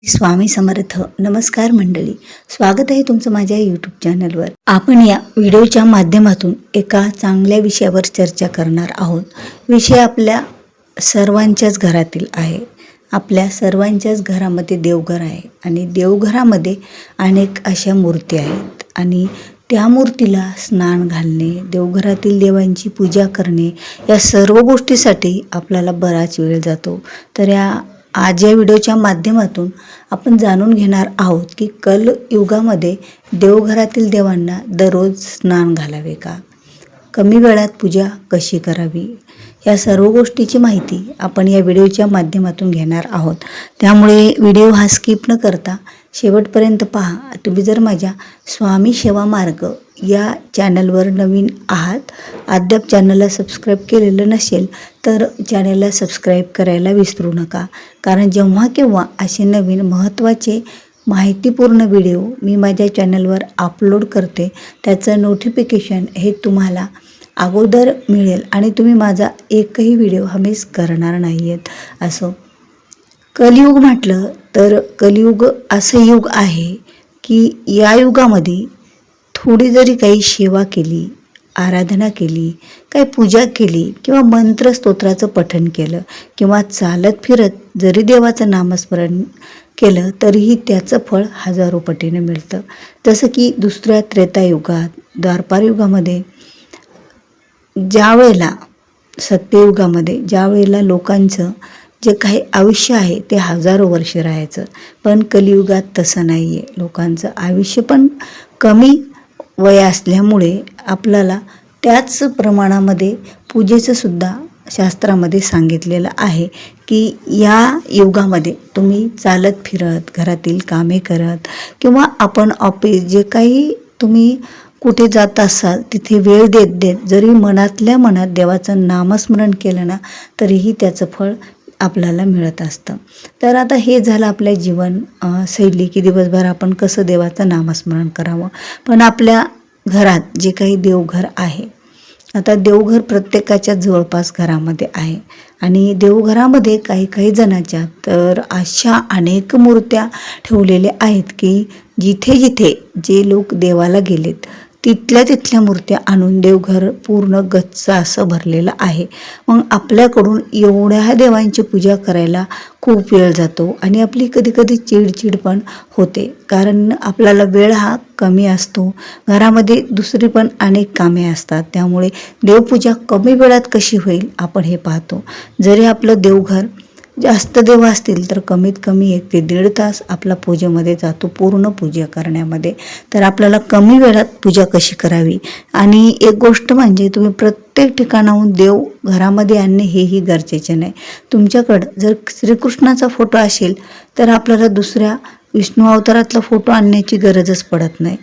स्वामी समर्थ. नमस्कार मंडळी, स्वागत आहे तुमचं माझ्या यूट्यूब चॅनलवर. आपण या व्हिडिओच्या माध्यमातून एका चांगल्या विषयावर चर्चा करणार आहोत. विषय आपल्या सर्वांच्याच घरातील आहे. आपल्या सर्वांच्याच घरामध्ये देवघर आहे आणि देवघरामध्ये अनेक अशा मूर्ती आहेत आणि त्या मूर्तीला स्नान घालणे, देवघरातील देवांची पूजा करणे, या सर्व गोष्टीसाठी आपल्याला बराच वेळ जातो. तर आज या व्हिडिओच्या माध्यमातून आपण जाणून घेणार आहोत की कलयुगामध्ये देवघरातील देवांना दररोज स्नान घालावे का, कमी वेळात पूजा कशी करावी, या सर्व गोष्टीची माहिती आपण या व्हिडिओच्या माध्यमातून घेणार आहोत. त्यामुळे व्हिडिओ हा स्किप न करता शेवटपर्यंत पहा. तुम्ही जर माझ्या स्वामी सेवा मार्ग या चॅनलवर नवीन आहात, अद्याप चॅनलला सबस्क्राईब केलेलं नसेल तर चॅनलला सबस्क्राईब करायला विसरू नका. कारण जेव्हा केव्हा असे नवीन महत्त्वाचे माहितीपूर्ण व्हिडिओ मी माझ्या चॅनलवर अपलोड करते त्याचं नोटिफिकेशन हे तुम्हाला अगोदर मिळेल आणि तुम्ही माझा एकही व्हिडिओ मिस करणार नाही आहेत. असो, कलियुग म्हटलं तर कलियुग असं युग आहे की या युगामध्ये थोडी जरी काही सेवा केली, आराधना केली, काही पूजा केली किंवा मंत्र स्तोत्राचं पठण केलं किंवा चालत फिरत जरी देवाचं नामस्मरण केलं तरीही त्याचं फळ हजारो पटीने मिळतं. जसं की दुसऱ्या त्रेतायुगात, द्वापार युगामध्ये, ज्या वेळेला सत्ययुगामध्ये ज्या वेळेला लोकांचं जे काही आयुष्य आहे ते हजारो वर्ष राहायचं, पण कलियुगात तसं नाही आहे. लोकांचं आयुष्य पण कमी वय असल्यामुळे आपल्याला त्याच प्रमाणामध्ये पूजेचं सुद्धा शास्त्रामध्ये सांगितलेलं आहे की या युगामध्ये तुम्ही चालत फिरत, घरातील कामे करत किंवा आपण ऑफिस जे काही तुम्ही कुठे जात असाल तिथे वेळ देत देत जरी मनातल्या मनात देवाचं नामस्मरण केलं ना तरीही त्याचं फळ आपल्याला मिळत असतं. तर आता हे झालं आपल्या जीवन शैली की दिवसभर आपण कसं देवाचं नामस्मरण करावं. पण आपल्या घरात जे काही देवघर आहे, आता देवघर प्रत्येकाच्या जवळपास घरामध्ये आहे आणि देवघरामध्ये काही काही जणांच्या तर अशा अनेक मूर्त्या ठेवलेल्या आहेत की जिथे जिथे जे लोक देवाला गेलेत तिथल्या मूर्त्या आणून देवघर पूर्ण गच्च असं भरलेलं आहे. मग आपल्याकडून एवढ्या देवांची पूजा करायला खूप वेळ जातो आणि आपली कधी कधी चिडचिड पण होते, कारण आपल्याला वेळ हा कमी असतो. घरामध्ये दुसरी पण अनेक कामे असतात, त्यामुळे देवपूजा कमी वेळात कशी होईल आपण हे पाहतो. जरी आपलं देवघर जास्त देव असतील तर कमीत कमी 1 ते 1.5 तास आपला पूजेमध्ये जातो, पूर्ण पूजा करण्यामध्ये. तर आपल्याला कमी वेळात पूजा कशी करावी. आणि एक गोष्ट म्हणजे तुम्ही प्रत्येक ठिकाणाहून देव घरामध्ये आणणे हेही गरजेचे नाही. तुमच्याकडं जर श्रीकृष्णाचा फोटो असेल तर आपल्याला दुसऱ्या विष्णू अवतारातला फोटो आणण्याची गरजच पडत नाही.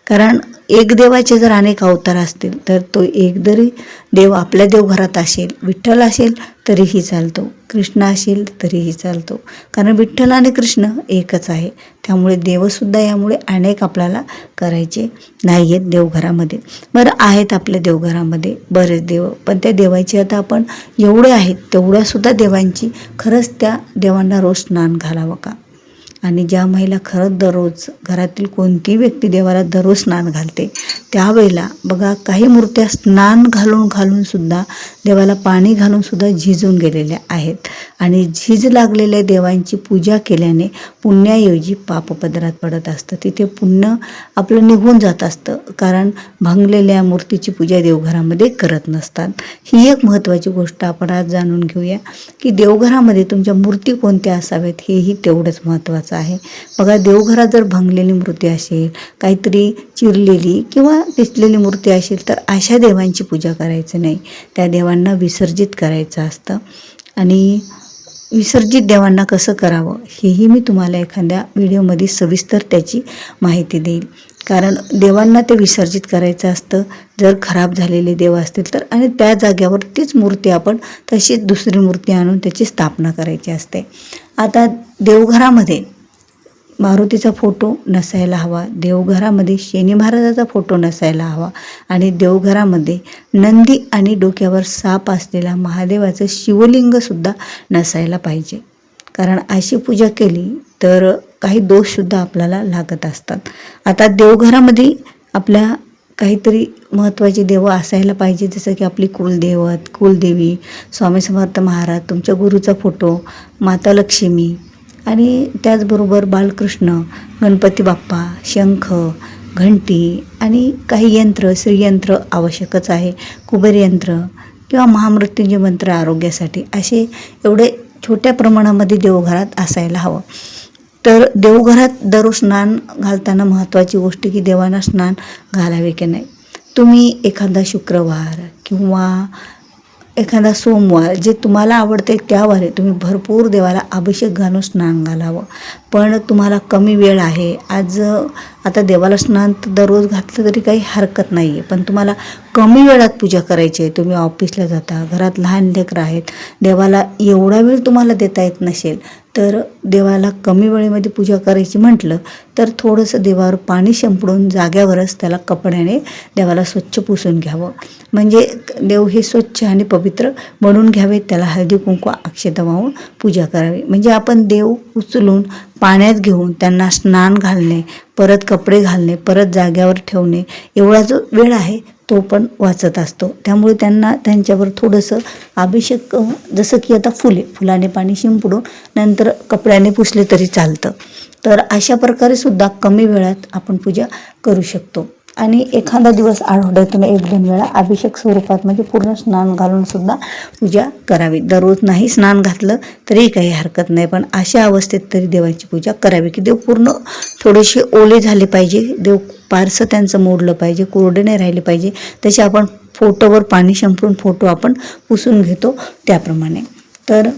कारण एक देवाचे जर अनेक अवतार असतील तर तो एक जरी देव आपल्या देवघरात असेल, विठ्ठल असेल तरीही चालतो, कृष्ण असेल तरीही चालतो, कारण विठ्ठल आणि कृष्ण एकच आहे. त्यामुळे देवसुद्धा यामुळे अनेक आपल्याला करायचे नाही आहेत देवघरामध्ये. बरं, आहेत आपल्या देवघरामध्ये बरेच देव, पण त्या देवाची आता आपण एवढे आहेत तेवढ्यासुद्धा देवांची खरंच त्या देवांना रोज स्नान घालावं का. आणि ज्या महिला खरंच दररोज घरातील कोणतीही व्यक्ती देवाला दररोज स्नान घालते त्यावेळेला बघा काही मूर्त्या स्नान घालून सुद्धा देवाला पाणी घालून सुद्धा झिजून गेलेल्या आहेत आणि झीज लागलेल्या देवांची पूजा केल्याने पुण्याऐवजी पाप पदरात पडत असतं. तिथे पुण्य आपलं निघून जात असतं, कारण भंगलेल्या मूर्तीची पूजा देवघरामध्ये करत नसतात. ही एक महत्त्वाची गोष्ट आपण आज जाणून घेऊया की देवघरामध्ये तुमच्या मूर्ती कोणत्या असाव्यात हेही तेवढंच महत्त्वाचं आहे. बघा, देवघरात जर भंगलेली मूर्ती असेल, काहीतरी चिरलेली किंवा पिचलेली मूर्ती असेल तर अशा देवांची पूजा करायचं नाही. त्या देवांना विसर्जित करायचं असतं. आणि विसर्जित देवांना कसं करावं हेही मी तुम्हाला एखाद्या व्हिडिओमध्ये सविस्तर त्याची माहिती देईल. कारण देवांना ते विसर्जित करायचं असतं जर खराब झालेले देव असतील तर, आणि त्या जाग्यावर तीच मूर्ती आपण तशीच दुसरी मूर्ती आणून त्याची स्थापना करायची असते. आता देवघरामध्ये मारुतीचा फोटो नसायला हवा, देवघरामध्ये शनी महाराजाचा फोटो नसायला हवा आणि देवघरामध्ये नंदी आणि डोक्यावर साप असलेला महादेवाचं शिवलिंगसुद्धा नसायला पाहिजे. कारण अशी पूजा केली तर काही दोषसुद्धा आपल्याला लागत असतात. आता देवघरामध्ये आपल्या काहीतरी महत्त्वाची देवं असायला पाहिजे, जसं की आपली कुलदैवत, कुलदेवी, स्वामी समर्थ महाराज, तुमच्या गुरुचा फोटो, माता लक्ष्मी आणि त्याचबरोबर बालकृष्ण, गणपती बाप्पा, शंख, घंटी आणि काही यंत्र, श्रीयंत्र आवश्यकच आहे, कुबेर यंत्र किंवा महामृत्युंजय मंत्र आरोग्यासाठी, असे एवढे छोट्या प्रमाणामध्ये देवघरात असायला हवं. तर देवघरात दररोज स्नान घालताना महत्त्वाची गोष्ट की देवांना स्नान घालावे की नाही. तुम्ही एखादा शुक्रवार किंवा एखादा सोमवार जे तुम्हाला आवडते त्यावारी तुम्ही भरपूर देवाला अभिषेक घालून स्नान घालावं. पण तुम्हाला कमी वेळ आहे, आज आता देवाला स्नान तर दररोज घातलं तरी काही हरकत नाही आहे, पण तुम्हाला कमी वेळात पूजा करायची आहे, तुम्ही ऑफिसला जाता, घरात लहान लेकरं आहेत, देवाला एवढा वेळ तुम्हाला देता येत नसेल, तर देवाला कमी वेळेमध्ये पूजा करायची म्हटलं तर थोडंसं देवावर पाणी शिंपडून जाग्यावरच त्याला कपड्याने देवाला स्वच्छ पुसून घ्यावं. म्हणजे देव हे स्वच्छ आणि पवित्र म्हणून घ्यावे, त्याला हळदी कुंकू अक्षता वाहून पूजा करावी. म्हणजे आपण देव उचलून पाण्यात घेऊन त्यांना स्नान घालणे, परत कपडे घालणे, परत जाग्यावर ठेवणे, एवढा जो वेळ आहे तो पण वाचत असतो. त्यामुळे त्यांच्यावर थोडंसं अभिषेक, जसं की आता फुलाने पाणी शिंपडून नंतर कपड्याने पुसले तरी चालतं. तर अशा प्रकारे सुद्धा कमी वेळात आपण पूजा करू शकतो. आणि एखादा दिवस आठवड्यातून 1-2 वेळा अभिषेक स्वरूपात म्हणजे पूर्ण स्नान घालून सुद्धा पूजा करावी. दररोज नाही स्नान घातलं तरी काही हरकत नाही, पण अशा अवस्थेत तरी देवाची पूजा करावी की देव पूर्ण थोडेसे ओले झाले पाहिजे, देव पारसं त्यांचं मोडलं पाहिजे, कोरडे नाही राहिले पाहिजे. तसे आपण फोटोवर पाणी शिंपडून फोटो आपण पुसून घेतो त्याप्रमाणे. तर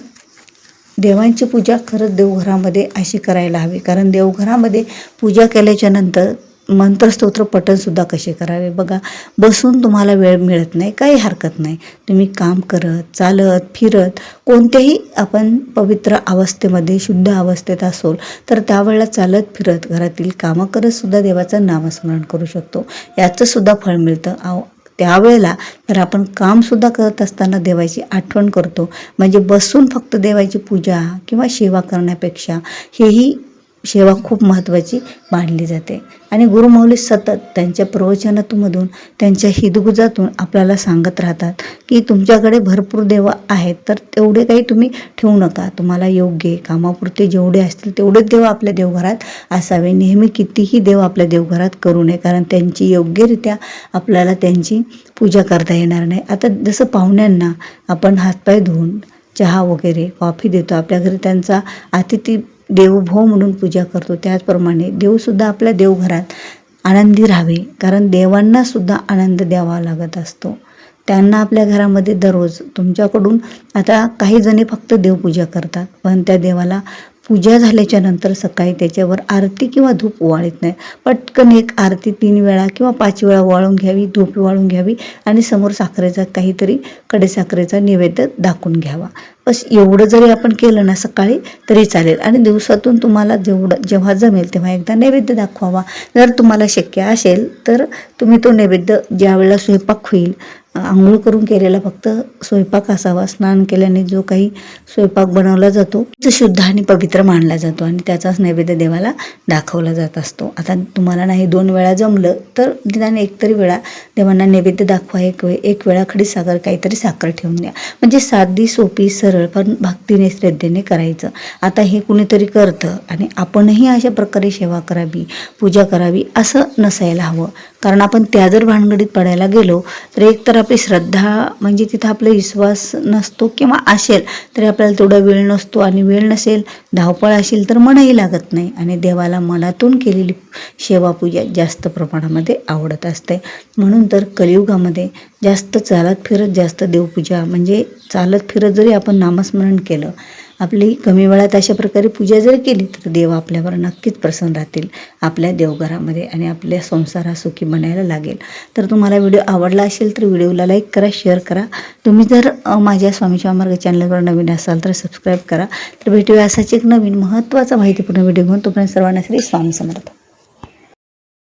देवांची पूजा खरंच देवघरामध्ये अशी करायला हवी, कारण देवघरामध्ये पूजा केल्याच्या नंतर मंत्रस्तोत्र पठणसुद्धा कसे करावे. बघा, बसून तुम्हाला वेळ मिळत नाही, काही हरकत नाही, तुम्ही काम करत, चालत, फिरत, कोणत्याही आपण पवित्र अवस्थेमध्ये, शुद्ध अवस्थेत असो तर त्यावेळेला चालत फिरत घरातील कामं करतसुद्धा देवाचं नामस्मरण करू शकतो. याचंसुद्धा फळ मिळतं. त्यावेळेला तर आपण कामसुद्धा करत असताना देवाची आठवण करतो. म्हणजे बसून फक्त देवाची पूजा किंवा सेवा करण्यापेक्षा हेही सेवा खूप महत्त्वाची मानली जाते. आणि गुरुमाऊली सतत त्यांच्या प्रवचनातून, त्यांच्या हिदगुजातून आपल्याला सांगत राहतात की तुमच्याकडे भरपूर देव आहेत, तर तेवढे काही तुम्ही ठेवू नका, तुम्हाला योग्य कामापुरते जेवढे असतील तेवढेच देव आपल्या देवघरात असावे. नेहमी कितीही देव आपल्या देवघरात करू नये, कारण त्यांची योग्यरित्या आपल्याला त्यांची पूजा करता येणार नाही. आता जसं पाहुण्यांना आपण हातपाय धुवून चहा वगैरे कॉफी देतो, आपल्या घरी त्यांचा अतिथी देवभव म्हणून पूजा करतो, त्याचप्रमाणे देवसुद्धा आपल्या देवघरात आनंदी राहावे, कारण देवांनासुद्धा आनंद द्यावा लागत असतो. त्यांना आपल्या घरामध्ये दररोज तुमच्याकडून, आता काही जणी फक्त देवपूजा करतात, पण त्या देवाला पूजा झाल्याच्या नंतर सकाळी त्याच्यावर आरती किंवा धूप वाळीत नाही. पटकन एक आरती 3 वेळा किंवा 5 वेळा वाळून घ्यावी, धूप वाळून घ्यावी आणि समोर साखरेचा काहीतरी कडेसाखरेचा नैवेद्य दाखवून घ्यावा. बस एवढं जरी आपण केलं ना सकाळी तरी चालेल. आणि दिवसातून तुम्हाला जेव्हा जमेल तेव्हा एकदा नैवेद्य दाखवावा. जर तुम्हाला शक्य असेल तर तुम्ही तो नैवेद्य ज्यावेळेला स्वयंपाक होईल, आंघोळ करून केलेला फक्त स्वयंपाक असावा, स्नान केल्याने जो काही स्वयंपाक बनवला जातो तो शुद्ध आणि पवित्र मानला जातो आणि त्याचाच नैवेद्य देवाला दाखवला जात असतो. आता तुम्हाला नाही 2 वेळा जमलं तर निदान एकतरी वेळा देवांना नैवेद्य दाखवा. एक वेळा खडी साखर, काहीतरी साखर ठेवून द्या. म्हणजे साधी सोपी सरळ पण भक्तीने श्रद्धेने करायचं. आता हे कुणीतरी करतं आणि आपणही अशा प्रकारे सेवा करावी, पूजा करावी असं नसायला हवं. कारण आपण त्या जर भानगडीत पडायला गेलो तर एकतर आपली श्रद्धा म्हणजे तिथं आपला विश्वास नसतो, किंवा असेल तरी आपल्याला तेवढा वेळ नसतो, आणि वेळ नसेल, धावपळ असेल तर मनही लागत नाही. आणि देवाला मनातून केलेली सेवा पूजा जास्त प्रमाणामध्ये आवडत असते. म्हणून तर कलियुगामध्ये जास्त चालत फिरत जास्त देवपूजा, म्हणजे चालत फिरत जरी आपण नामस्मरण केलं, आपली कमी वेळात अशा प्रकारे पूजा जर केली तर देव आपल्यावर नक्कीच प्रसन्न राहतील आपल्या देवघरामध्ये आणि आपल्या संसार सुखी बनायला लागेल. तर तुम्हाला व्हिडिओ आवडला असेल तर व्हिडिओला लाईक करा, शेअर करा. तुम्ही जर माझ्या स्वामीच्या मार्ग चॅनलवर नवीन असाल तर सबस्क्राईब करा. तर भेटूया असाच एक नवीन महत्त्वाचा माहितीपूर्ण व्हिडिओ घेऊन. तोपर्यंत सर्वांना श्री स्वामी समर्थ.